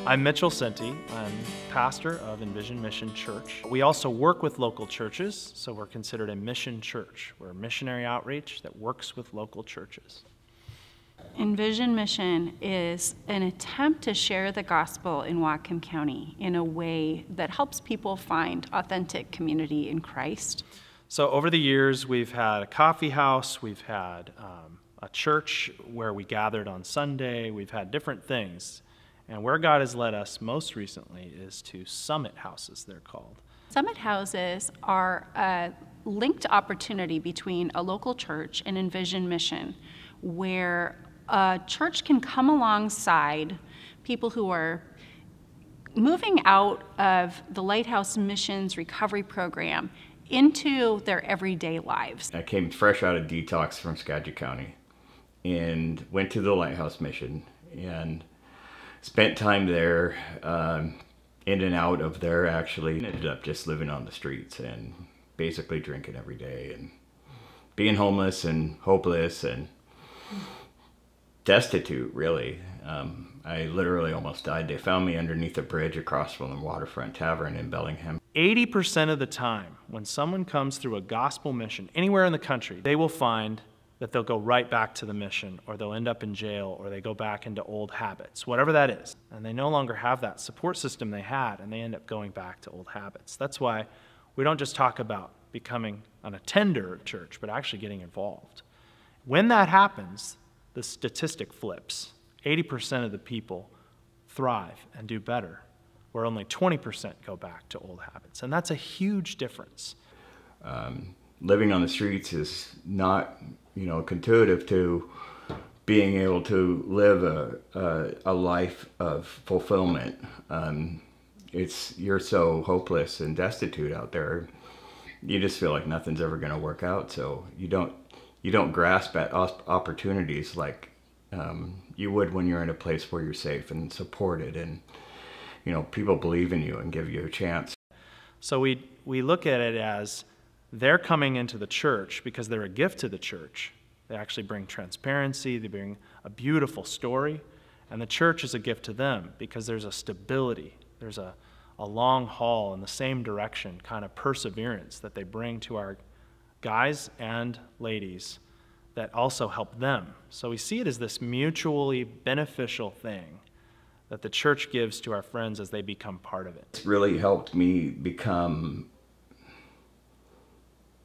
I'm Mitchell Senti. I'm pastor of Envision Mission Church. We also work with local churches, so we're considered a mission church. We're a missionary outreach that works with local churches. Envision Mission is an attempt to share the gospel in Whatcom County in a way that helps people find authentic community in Christ. So over the years, we've had a coffee house, we've had a church where we gathered on Sunday, we've had different things. And where God has led us most recently is to summit houses, they're called. Summit houses are a linked opportunity between a local church and Envision Mission, where a church can come alongside people who are moving out of the Lighthouse Missions Recovery Program into their everyday lives. I came fresh out of detox from Skagit County and went to the Lighthouse Mission and spent time there, in and out of there actually. Ended up just living on the streets and basically drinking every day and being homeless and hopeless and destitute, really. I literally almost died. They found me underneath a bridge across from the Waterfront Tavern in Bellingham. 80% of the time, when someone comes through a gospel mission anywhere in the country, they will find that they'll go right back to the mission, or they'll end up in jail, or they go back into old habits, whatever that is. And they no longer have that support system they had, and they end up going back to old habits. That's why we don't just talk about becoming an attender at church, but actually getting involved. When that happens, the statistic flips. 80% of the people thrive and do better, where only 20% go back to old habits. And that's a huge difference. Living on the streets is not, conducive to being able to live a life of fulfillment. You're so hopeless and destitute out there. You just feel like nothing's ever going to work out. So you don't grasp at opportunities like you would when you're in a place where you're safe and supported, and people believe in you and give you a chance. So we look at it as they're coming into the church because they're a gift to the church. They actually bring transparency, they bring a beautiful story, and the church is a gift to them because there's a stability, there's a long haul in the same direction, kind of perseverance that they bring to our guys and ladies that also help them. So we see it as this mutually beneficial thing that the church gives to our friends as they become part of it. It's really helped me become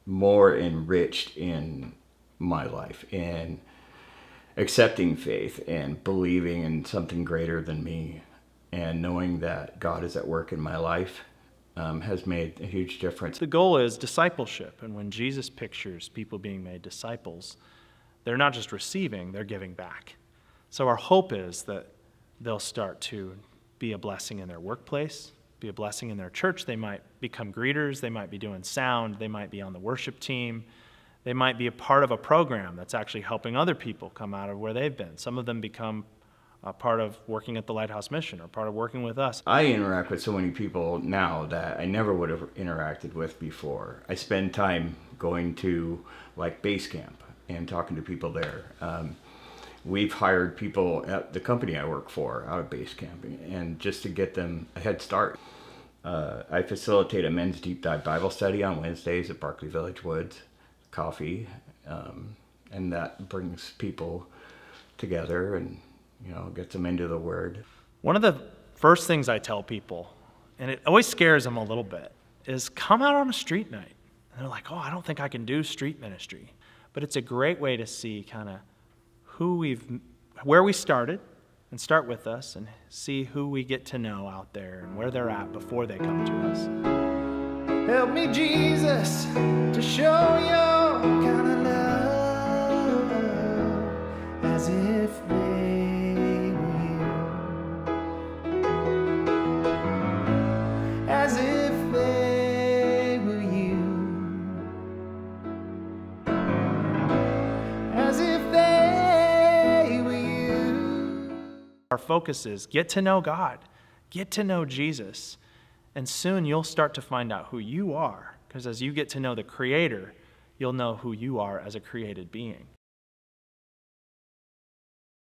more enriched in my life and accepting faith and believing in something greater than me, and knowing that God is at work in my life has made a huge difference. The goal is discipleship, and when Jesus pictures people being made disciples, they're not just receiving, they're giving back. So our hope is that they'll start to be a blessing in their workplace, be a blessing in their church. They might become greeters, they might be doing sound, they might be on the worship team, they might be a part of a program that's actually helping other people come out of where they've been. Some of them become a part of working at the Lighthouse Mission or part of working with us. I interact with so many people now that I never would have interacted with before. I spend time going to like base camp and talking to people there. We've hired people at the company I work for out of base camping, and just to get them a head start. I facilitate a men's deep dive Bible study on Wednesdays at Barkley Village Woods, coffee, and that brings people together and gets them into the Word. One of the first things I tell people, and it always scares them a little bit, is come out on a street night. And they're like, oh, I don't think I can do street ministry. But it's a great way to see kind of where we started, and start with us and see who we get to know out there and where they're at before they come to us. Help me, Jesus, to show your kind of love as if they were you, as if they were you, as if they were you. Our focus is get to know God, get to know Jesus, and soon you'll start to find out who you are, because as you get to know the Creator, you'll know who you are as a created being.